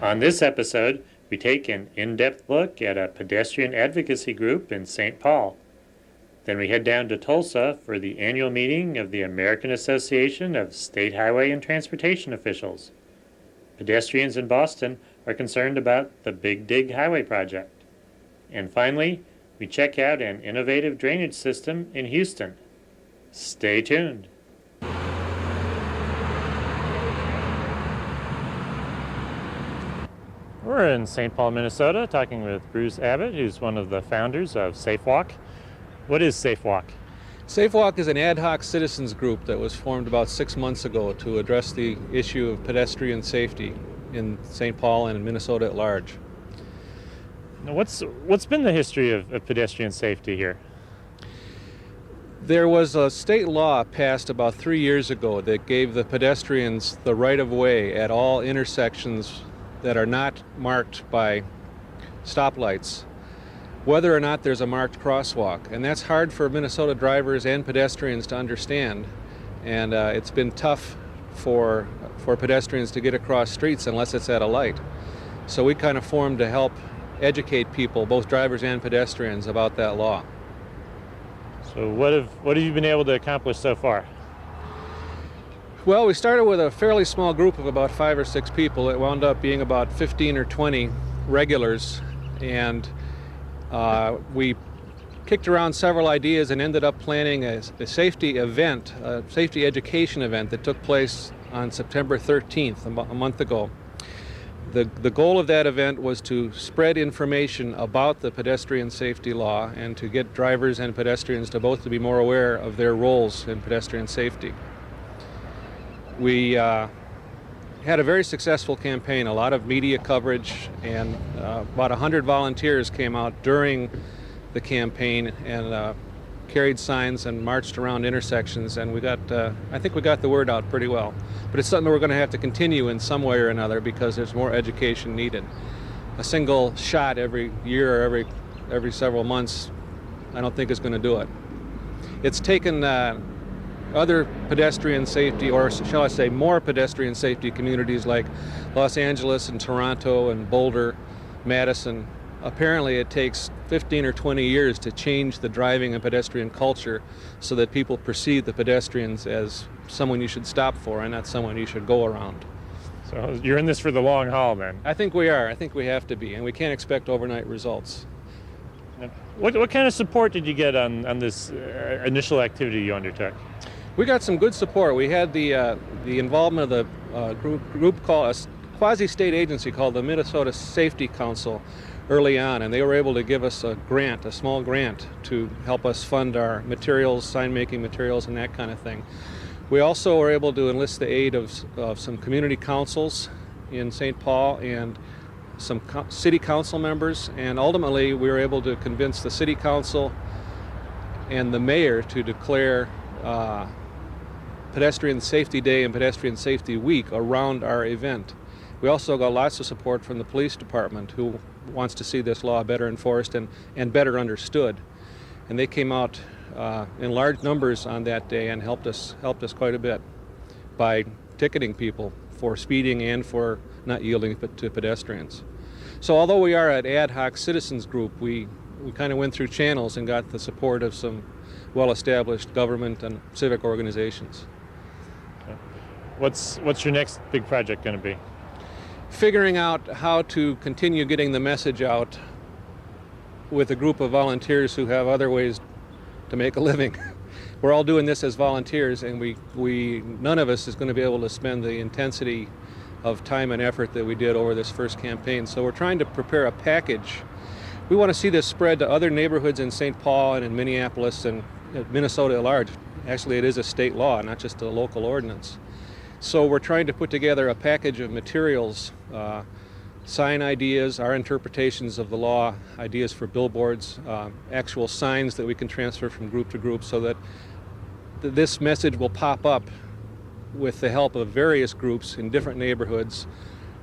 On this episode, we take an in-depth look at a pedestrian advocacy group in St. Paul. Then we head down to Tulsa for the annual meeting of the American Association of State Highway and Transportation Officials. Pedestrians in Boston are concerned about the Big Dig Highway project. And finally, we check out an innovative drainage system in Houston. Stay tuned. We're in St. Paul, Minnesota, talking with Bruce Abbott, who's one of the founders of Safe Walk. What is Safe Walk? Safe Walk is an ad hoc citizens group that was formed about 6 months ago to address the issue of pedestrian safety in St. Paul and in Minnesota at large. Now, what's been the history of pedestrian safety here? There was a state law passed about 3 years ago that gave the pedestrians the right of way at all intersections that are not marked by stoplights, whether or not there's a marked crosswalk. And that's hard for Minnesota drivers and pedestrians to understand. And it's been tough for pedestrians to get across streets unless it's at a light. So we kind of formed to help educate people, both drivers and pedestrians, about that law. So what have you been able to accomplish so far? Well, we started with a fairly small group of about 5 or 6 people. It wound up being about 15 or 20 regulars, and we kicked around several ideas and ended up planning a safety event, a safety education event that took place on September 13th, a month ago. The goal of that event was to spread information about the pedestrian safety law and to get drivers and pedestrians to be more aware of their roles in pedestrian safety. We had a very successful campaign, a lot of media coverage, and about 100 volunteers came out during the campaign and carried signs and marched around intersections, and I think we got the word out pretty well. But it's something we're going to have to continue in some way or another because there's more education needed. A single shot every year or every several months, I don't think is going to do it. It's taken other pedestrian safety, or shall I say more pedestrian safety communities like Los Angeles and Toronto and Boulder, Madison. Apparently it takes 15 or 20 years to change the driving and pedestrian culture so that people perceive the pedestrians as someone you should stop for and not someone you should go around. So you're in this for the long haul then? I think we are. I think we have to be, and we can't expect overnight results. What kind of support did you get on this initial activity you undertook? We got some good support. We had the involvement of the group called a quasi-state agency called the Minnesota Safety Council early on, and they were able to give us a small grant to help us fund our materials, sign-making materials, and that kind of thing. We also were able to enlist the aid of some community councils in St. Paul and some city council members, and ultimately we were able to convince the city council and the mayor to declare Pedestrian Safety Day and Pedestrian Safety Week around our event. We also got lots of support from the police department, who wants to see this law better enforced and better understood. And they came out in large numbers on that day and helped us quite a bit by ticketing people for speeding and for not yielding to pedestrians. So although we are an ad hoc citizens group, we kind of went through channels and got the support of some well-established government and civic organizations. What's your next big project going to be? Figuring out how to continue getting the message out with a group of volunteers who have other ways to make a living. We're all doing this as volunteers, and none of us is going to be able to spend the intensity of time and effort that we did over this first campaign. So we're trying to prepare a package. We want to see this spread to other neighborhoods in St. Paul and in Minneapolis and Minnesota at large. Actually, it is a state law, not just a local ordinance. So we're trying to put together a package of materials, sign ideas, our interpretations of the law, ideas for billboards, actual signs that we can transfer from group to group so that this message will pop up with the help of various groups in different neighborhoods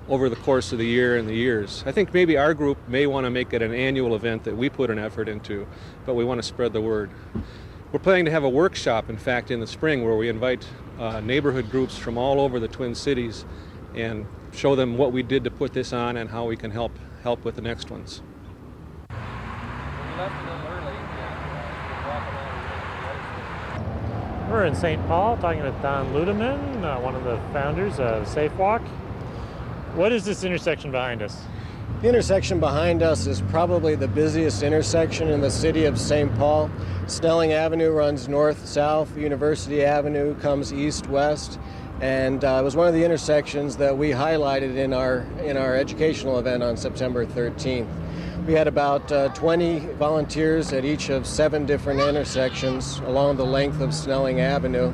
over the course of the year and the years. I think maybe our group may want to make it an annual event that we put an effort into, but we want to spread the word. We're planning to have a workshop, in fact, in the spring where we invite neighborhood groups from all over the Twin Cities and show them what we did to put this on and how we can help with the next ones. We're in St. Paul talking with Don Ludeman, one of the founders of Safe Walk. What is this intersection behind us? The intersection behind us is probably the busiest intersection in the city of St. Paul. Snelling Avenue runs north-south, University Avenue comes east-west, and it was one of the intersections that we highlighted in our educational event on September 13th. We had about 20 volunteers at each of 7 different intersections along the length of Snelling Avenue,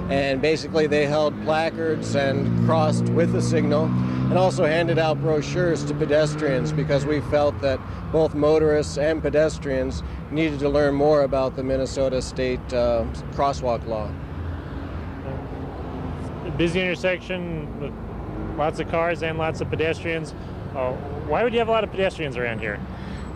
and basically they held placards and crossed with the signal, and also handed out brochures to pedestrians because we felt that both motorists and pedestrians needed to learn more about the Minnesota State crosswalk law. A busy intersection with lots of cars and lots of pedestrians. Why would you have a lot of pedestrians around here?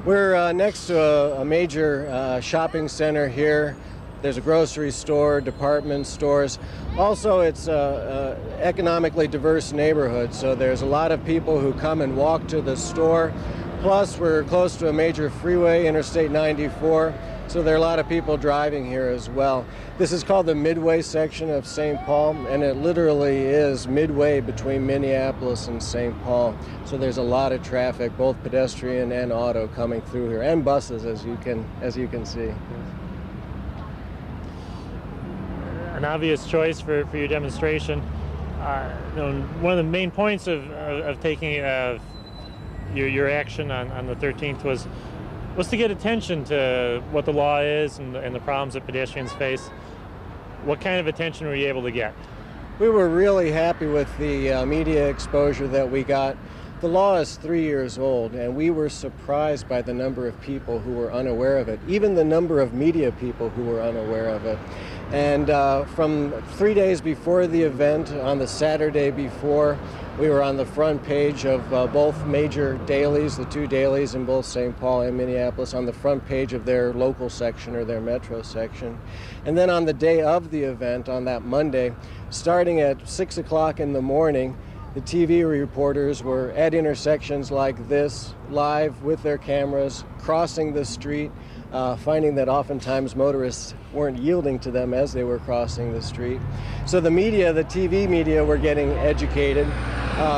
We're next to a major shopping center here. There's a grocery store, department stores. Also, it's an economically diverse neighborhood, so there's a lot of people who come and walk to the store. Plus, we're close to a major freeway, Interstate 94, so there are a lot of people driving here as well. This is called the Midway section of St. Paul, and it literally is midway between Minneapolis and St. Paul. So there's a lot of traffic, both pedestrian and auto, coming through here, and buses, as you can see. An obvious choice for your demonstration. One of the main points of taking your action on the 13th was to get attention to what the law is and the problems that pedestrians face. What kind of attention were you able to get? We were really happy with the media exposure that we got. The law is 3 years old, and we were surprised by the number of people who were unaware of it, even the number of media people who were unaware of it. And from 3 days before the event, on the Saturday before, we were on the front page of both major dailies, the 2 dailies in both St. Paul and Minneapolis, on the front page of their local section or their metro section. And then on the day of the event, on that Monday, starting at 6 o'clock in the morning, the TV reporters were at intersections like this, live with their cameras, crossing the street, finding that oftentimes motorists weren't yielding to them as they were crossing the street. So the media, the TV media, were getting educated.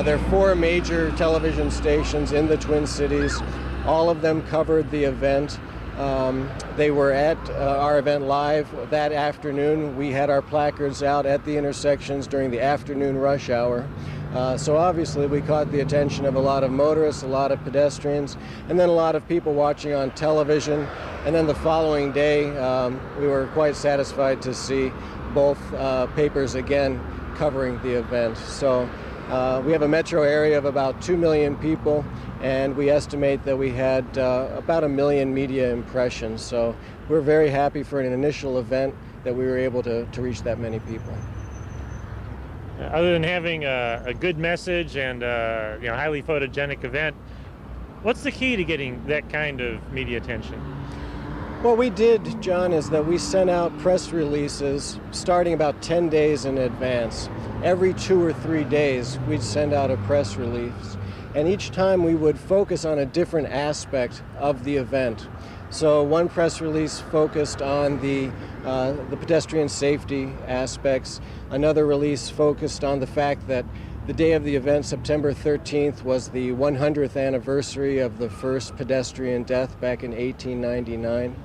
There are 4 major television stations in the Twin Cities. All of them covered the event. They were at our event live that afternoon. We had our placards out at the intersections during the afternoon rush hour. So obviously we caught the attention of a lot of motorists, a lot of pedestrians, and then a lot of people watching on television. And then the following day, we were quite satisfied to see both papers again covering the event. So we have a metro area of about 2 million people, and we estimate that we had about 1 million media impressions. So we're very happy for an initial event that we were able to reach that many people. Other than having a good message and highly photogenic event, what's the key to getting that kind of media attention? What we did, John, is that we sent out press releases starting about 10 days in advance. Every 2 or 3 days, we'd send out a press release. And each time we would focus on a different aspect of the event. So one press release focused on the pedestrian safety aspects. Another release focused on the fact that the day of the event, September 13th, was the 100th anniversary of the first pedestrian death back in 1899.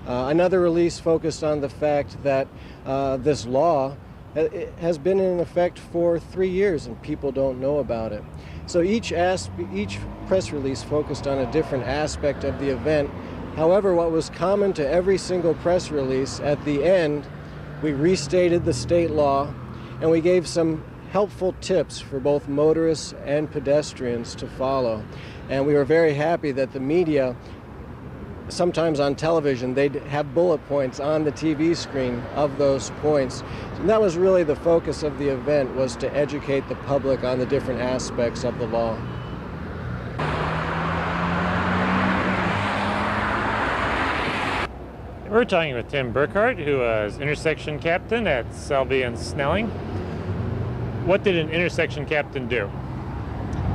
Another release focused on the fact that this law has been in effect for 3 years and people don't know about it. So each press release focused on a different aspect of the event. However, what was common to every single press release, at the end, we restated the state law and we gave some helpful tips for both motorists and pedestrians to follow. And we were very happy that the media, sometimes on television, they'd have bullet points on the TV screen of those points. And that was really the focus of the event, was to educate the public on the different aspects of the law. We're talking with Tim Burkhart, who is intersection captain at Selby and Snelling. What did an intersection captain do?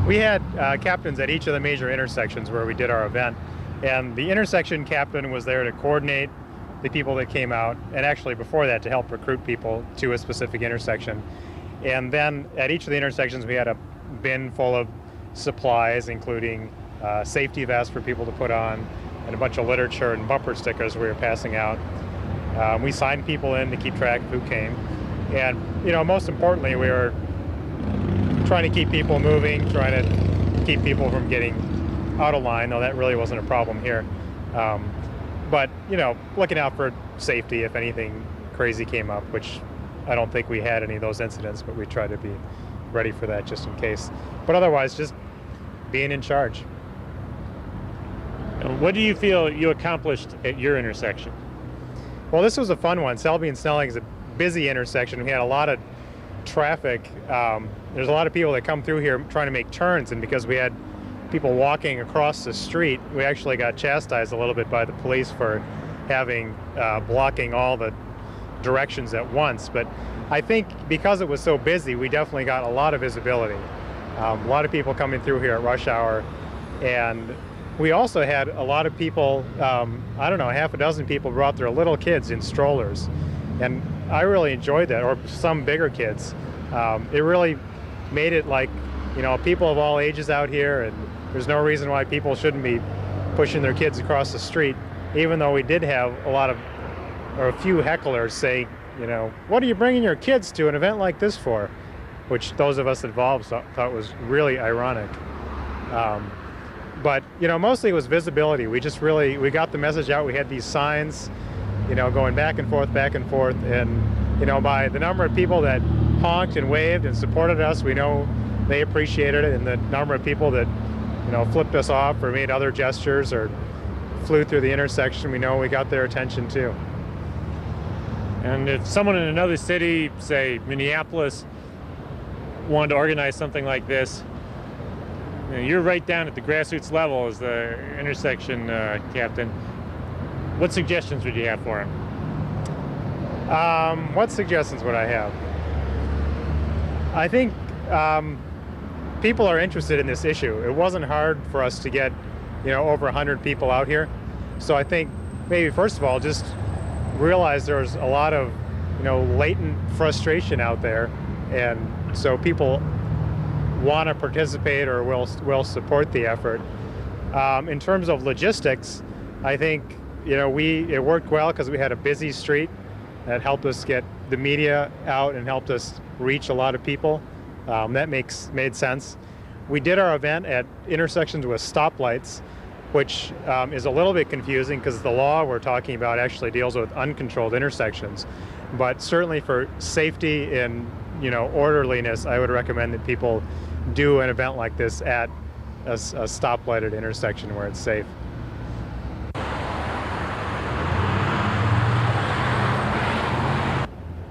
We had captains at each of the major intersections where we did our event, and the intersection captain was there to coordinate the people that came out, and actually before that to help recruit people to a specific intersection. And then at each of the intersections we had a bin full of supplies, including safety vests for people to put on, and a bunch of literature and bumper stickers we were passing out. We signed people in to keep track of who came. And, most importantly, we were trying to keep people moving, trying to keep people from getting out of line, though that really wasn't a problem here. But, looking out for safety if anything crazy came up, which I don't think we had any of those incidents, but we tried to be ready for that just in case. But otherwise, just being in charge. What do you feel you accomplished at your intersection? Well, this was a fun one. Selby and Snelling is a busy intersection. We had a lot of traffic. There's a lot of people that come through here trying to make turns, and because we had people walking across the street, we actually got chastised a little bit by the police for having blocking all the directions at once. But I think because it was so busy, we definitely got a lot of visibility. A lot of people coming through here at rush hour, and we also had a lot of people, half a dozen people brought their little kids in strollers, and I really enjoyed that, or some bigger kids. It really made it like, people of all ages out here, and there's no reason why people shouldn't be pushing their kids across the street, even though we did have a few hecklers say, what are you bringing your kids to an event like this for? Which those of us involved thought was really ironic. But, mostly it was visibility. We got the message out. We had these signs, going back and forth. And, by the number of people that honked and waved and supported us, we know they appreciated it. And the number of people that, flipped us off or made other gestures or flew through the intersection, we know we got their attention too. And if someone in another city, say Minneapolis, wanted to organize something like this, you're right down at the grassroots level as the intersection captain. What suggestions would you have for him? What suggestions would I have? I think people are interested in this issue. It wasn't hard for us to get, over 100 people out here. So I think maybe first of all, just realize there's a lot of, latent frustration out there, and so people want to participate or will support the effort. In terms of logistics, I think it worked well because we had a busy street that helped us get the media out and helped us reach a lot of people. That made sense. We did our event at intersections with stoplights, which is a little bit confusing because the law we're talking about actually deals with uncontrolled intersections. But certainly for safety and orderliness, I would recommend that people do an event like this at a stoplighted intersection where it's safe.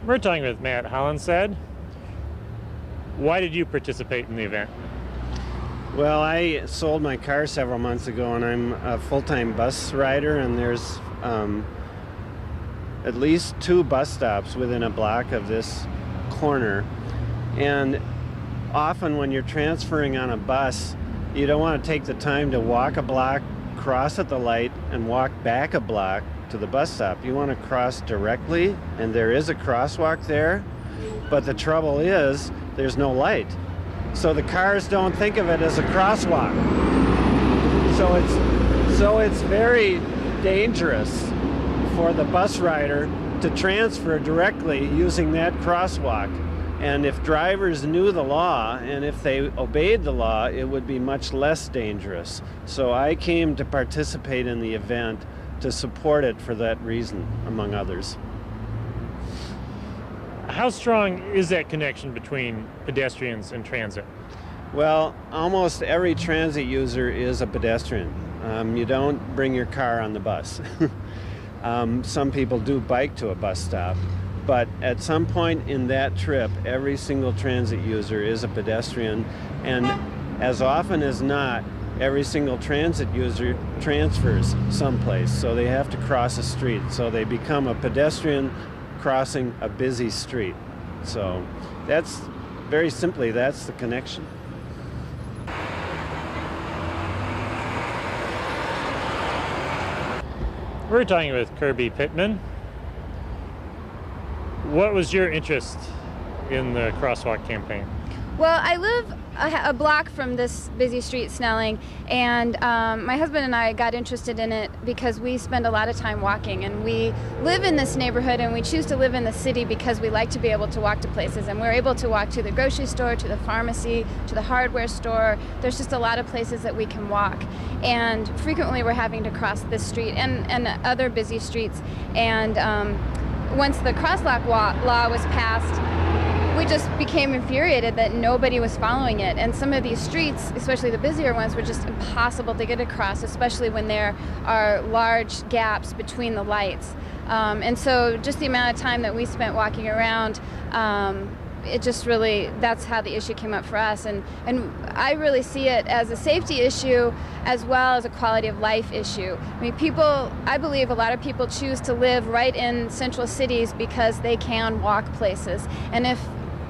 We're talking with Matt Hollinshead. Why did you participate in the event? Well, I sold my car several months ago, and I'm a full-time bus rider, and there's at least 2 bus stops within a block of this corner. And often when you're transferring on a bus, you don't want to take the time to walk a block, cross at the light, and walk back a block to the bus stop. You want to cross directly, and there is a crosswalk there, but the trouble is there's no light. So the cars don't think of it as a crosswalk. So it's very dangerous for the bus rider to transfer directly using that crosswalk. And if drivers knew the law and if they obeyed the law, it would be much less dangerous. So I came to participate in the event to support it for that reason, among others. How strong is that connection between pedestrians and transit? Well, almost every transit user is a pedestrian. You don't bring your car on the bus. Some people do bike to a bus stop, but at some point in that trip, every single transit user is a pedestrian, and as often as not, every single transit user transfers someplace, so they have to cross a street, so they become a pedestrian crossing a busy street. So that's, very simply, that's the connection. We're talking with Kirby Pittman. What was your interest in the crosswalk campaign? Well, I live a block from this busy street, Snelling, and my husband and I got interested in it because we spend a lot of time walking, and we live in this neighborhood, and we choose to live in the city because we like to be able to walk to places, and we're able to walk to the grocery store, to the pharmacy, to the hardware store. There's just a lot of places that we can walk, and frequently we're having to cross this street and other busy streets, and once the crosswalk law was passed, we just became infuriated that nobody was following it. And some of these streets, especially the busier ones, were just impossible to get across, especially when there are large gaps between the lights. And so just the amount of time that we spent walking around, it just really, that's how the issue came up for us. And I really see it as a safety issue as well as a quality of life issue. I mean, I believe a lot of people choose to live right in central cities because they can walk places. And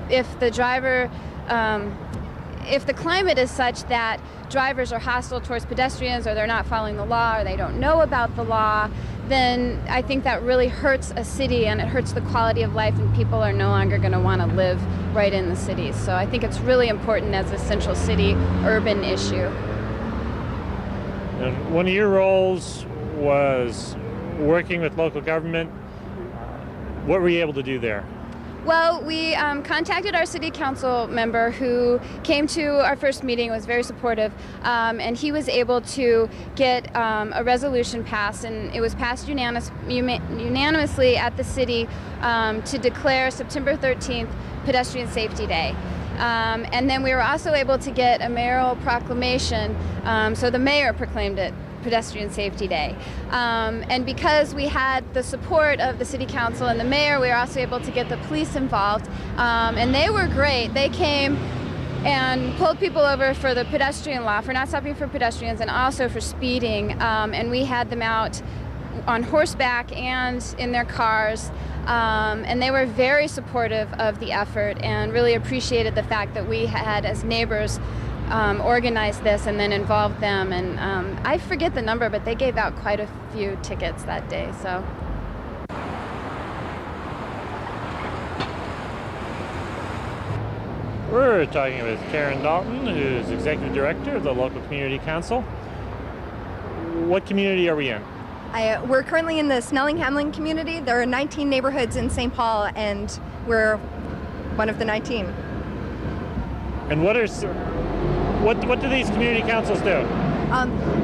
if the driver, if the climate is such that drivers are hostile towards pedestrians, or they're not following the law, or they don't know about the law, then I think that really hurts a city, and it hurts the quality of life, and people are no longer going to want to live right in the cities. So I think it's really important as a central city urban issue. And one of your roles was working with local government. What were you able to do there? Well, we contacted our city council member who came to our first meeting, was very supportive, and he was able to get a resolution passed, and it was passed unanimously at the city to declare September 13th Pedestrian Safety Day. And then we were also able to get a mayoral proclamation, so the mayor proclaimed it Pedestrian Safety Day. And because we had the support of the city council and the mayor, we were also able to get the police involved, and they were great. They came and pulled people over for the pedestrian law, for not stopping for pedestrians, and also for speeding, and we had them out on horseback and in their cars, and they were very supportive of the effort and really appreciated the fact that we had, as neighbors, organized this and then involved them, and I forget the number, but they gave out quite a few tickets that day. So We're talking with Karen Dalton, who's Executive Director of the local community council. What community are we in? We're currently in the Snelling-Hamlin community. There are 19 neighborhoods in St. Paul, and we're one of the 19. And what do these community councils do?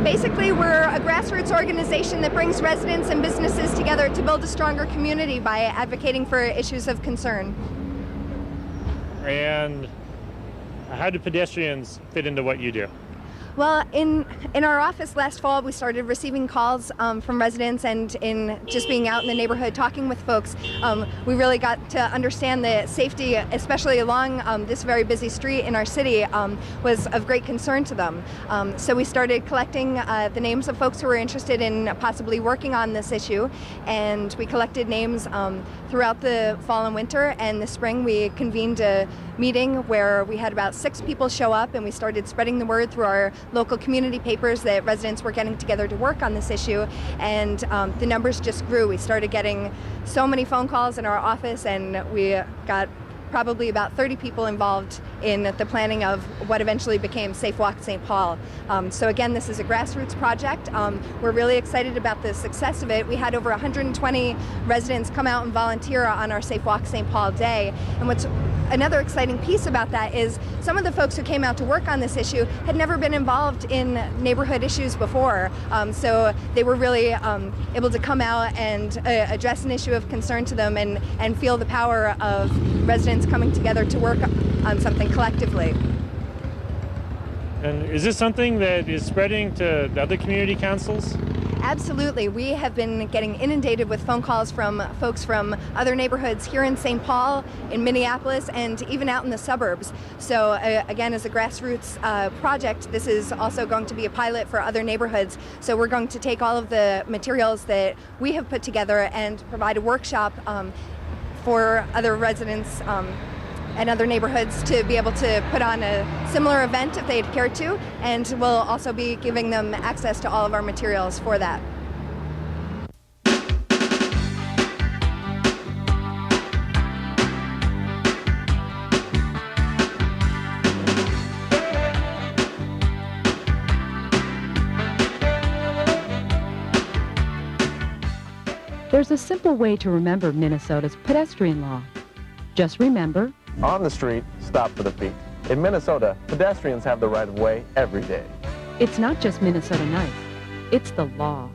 Basically, we're a grassroots organization that brings residents and businesses together to build a stronger community by advocating for issues of concern. And how do pedestrians fit into what you do? Well, in our office last fall, we started receiving calls from residents, and in just being out in the neighborhood talking with folks, we really got to understand the safety, especially along this very busy street in our city, was of great concern to them. So we started collecting the names of folks who were interested in possibly working on this issue, and we collected names throughout the fall and winter, and this spring we convened a meeting where we had about 6 people show up, and we started spreading the word through our local community papers that residents were getting together to work on this issue, and the numbers just grew. We started getting so many phone calls in our office, and we got probably about 30 people involved in the planning of what eventually became Safe Walk St. Paul. So again, this is a grassroots project. We're really excited about the success of it. We had over 120 residents come out and volunteer on our Safe Walk St. Paul Day. And what's another exciting piece about that is some of the folks who came out to work on this issue had never been involved in neighborhood issues before. So they were really able to come out and address an issue of concern to them, and feel the power of residents coming together to work on something collectively. And is this something that is spreading to the other community councils? Absolutely. We have been getting inundated with phone calls from folks from other neighborhoods here in St. Paul, in Minneapolis, and even out in the suburbs. So again, as a grassroots project, this is also going to be a pilot for other neighborhoods. So we're going to take all of the materials that we have put together and provide a workshop for other residents and other neighborhoods to be able to put on a similar event if they'd care to, and we'll also be giving them access to all of our materials for that. There's a simple way to remember Minnesota's pedestrian law. Just remember, on the street, stop for the feet. In Minnesota, pedestrians have the right of way every day. it's not just Minnesota nice, it's the law.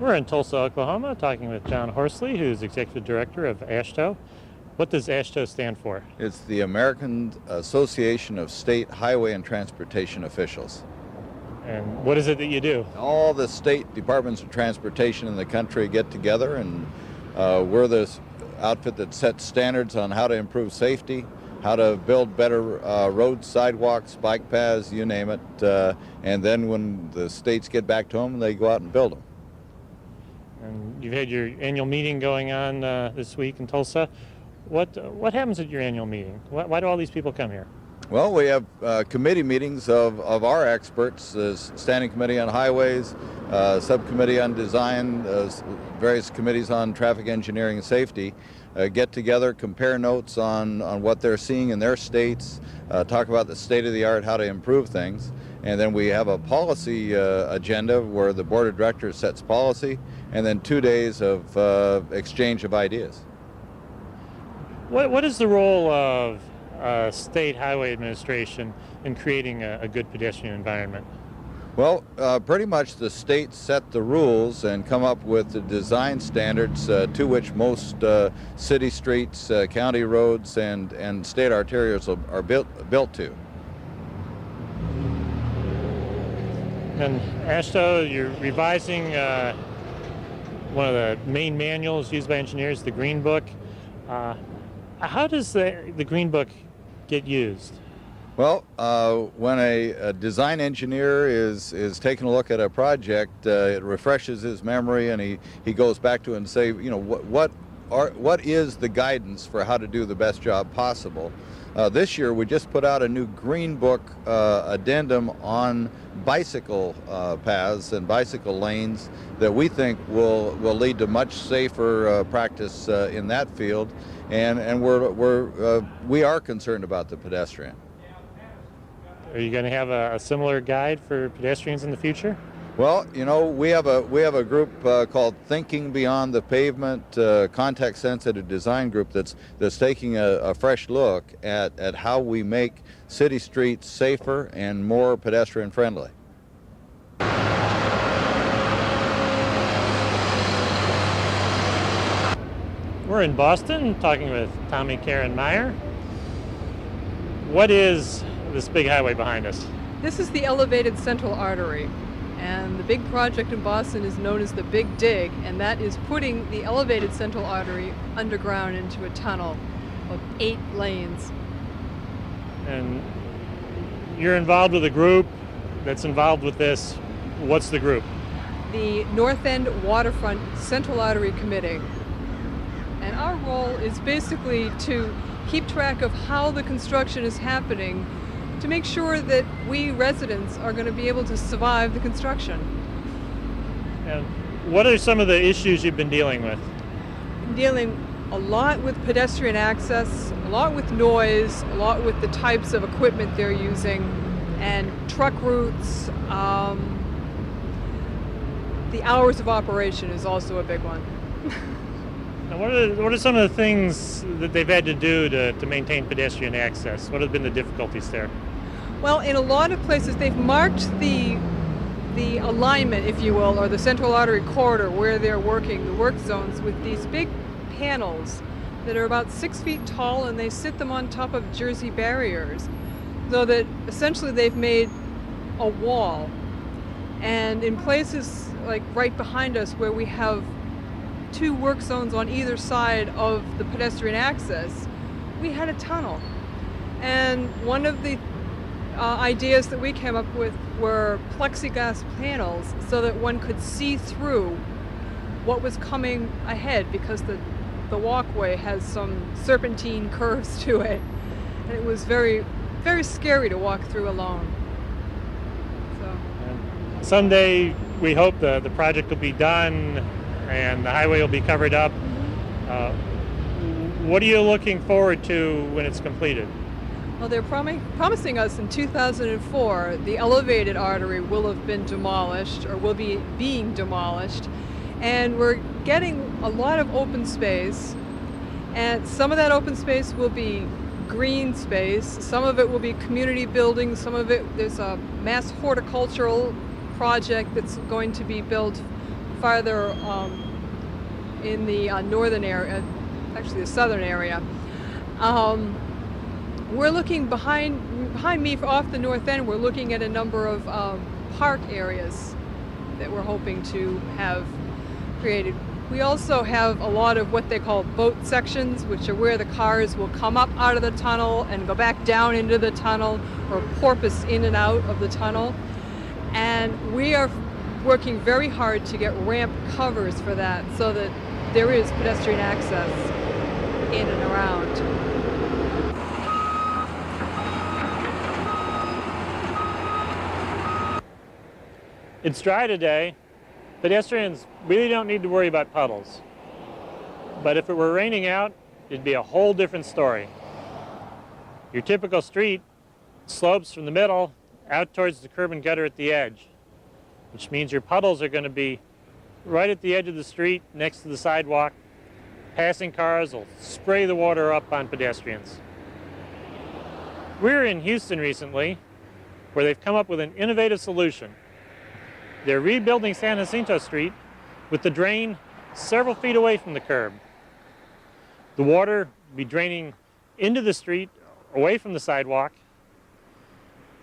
We're in Tulsa, Oklahoma, talking with John Horsley, who's Executive Director of AASHTO. What does AASHTO stand for? It's the American Association of State Highway and Transportation Officials. And what is it that you do? All the state departments of transportation in the country get together, and we're the outfit that sets standards on how to improve safety, how to build better roads, sidewalks, bike paths, you name it. And then when the states get back to them, they go out and build them. And you've had your annual meeting going on this week in Tulsa. What happens at your annual meeting? Why do all these people come here? Well, we have committee meetings of our experts, the Standing Committee on Highways, Subcommittee on Design, various committees on traffic engineering and safety, get together, compare notes on what they're seeing in their states, talk about the state of the art, how to improve things. And then we have a policy agenda where the board of directors sets policy, and then 2 days of exchange of ideas. What is the role of state highway administration in creating a good pedestrian environment? Well, pretty much the states set the rules and come up with the design standards to which most city streets, county roads, and state arterials are built to. And AASHTO, you're revising one of the main manuals used by engineers, the Green Book. How does the Green Book get used? Well, when a design engineer is taking a look at a project, it refreshes his memory, and he goes back to it and say, you know, what is the guidance for how to do the best job possible? This year, we just put out a new Green Book addendum on bicycle paths and bicycle lanes that we think will lead to much safer practice in that field, and we are concerned about the pedestrian. Are you going to have a similar guide for pedestrians in the future? Well, you know, we have a group called Thinking Beyond the Pavement, context-sensitive design group that's taking a fresh look at how we make city streets safer and more pedestrian-friendly. We're in Boston talking with Tommy Karen Meyer. What is this big highway behind us? This is the elevated central artery. And the big project in Boston is known as the Big Dig, and that is putting the elevated central artery underground into a tunnel of 8 lanes. And you're involved with a group that's involved with this. What's the group? The North End Waterfront Central Artery Committee. And our role is basically to keep track of how the construction is happening, to make sure that we residents are going to be able to survive the construction. And what are some of the issues you've been dealing with? Dealing a lot with pedestrian access, a lot with noise, a lot with the types of equipment they're using, and truck routes. The hours of operation is also a big one. Now, what are some of the things that they've had to do to maintain pedestrian access? What have been the difficulties there? Well, in a lot of places, they've marked the alignment, if you will, or the central artery corridor where they're working, the work zones, with these big panels that are about 6 feet tall, and they sit them on top of Jersey barriers, so that essentially they've made a wall. And in places like right behind us where we have 2 work zones on either side of the pedestrian access, we had a tunnel. And one of the ideas that we came up with were plexiglass panels so that one could see through what was coming ahead, because the walkway has some serpentine curves to it, and it was very, very scary to walk through alone. And someday we hope the project will be done and the highway will be covered up. What are you looking forward to when it's completed? Well, they're promising us in 2004 the elevated artery will have been demolished or will be being demolished, and we're getting a lot of open space, and some of that open space will be green space, some of it will be community buildings, some of it there's a mass horticultural project that's going to be built farther in the northern area, actually the southern area. We're looking behind me off the north end, we're looking at a number of park areas that we're hoping to have created. We also have a lot of what they call boat sections, which are where the cars will come up out of the tunnel and go back down into the tunnel or porpoise in and out of the tunnel. And we are working very hard to get ramp covers for that so that there is pedestrian access in and around. It's dry today. Pedestrians really don't need to worry about puddles. But if it were raining out, it'd be a whole different story. Your typical street slopes from the middle out towards the curb and gutter at the edge, which means your puddles are going to be right at the edge of the street next to the sidewalk. Passing cars will spray the water up on pedestrians. We were in Houston recently, where they've come up with an innovative solution. They're rebuilding San Jacinto Street with the drain several feet away from the curb. The water will be draining into the street, away from the sidewalk.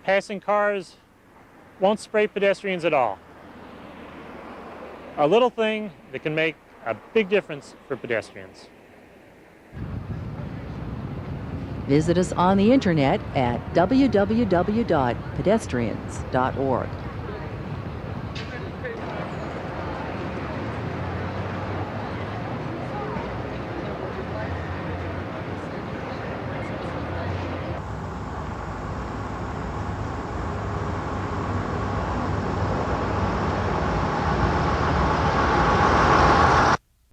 Passing cars won't spray pedestrians at all. A little thing that can make a big difference for pedestrians. Visit us on the internet at www.pedestrians.org.